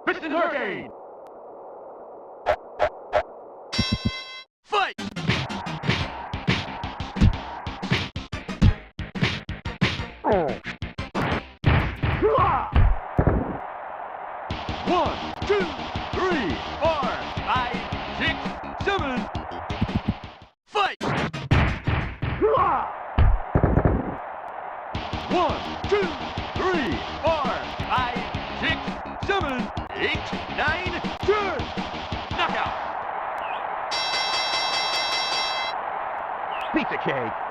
Piston hurricane. Fight. One, two, three, four, five, six, seven. Fight. One, two, three, four, five, six, seven, eight, nine, 10. Knockout. Pizza cake.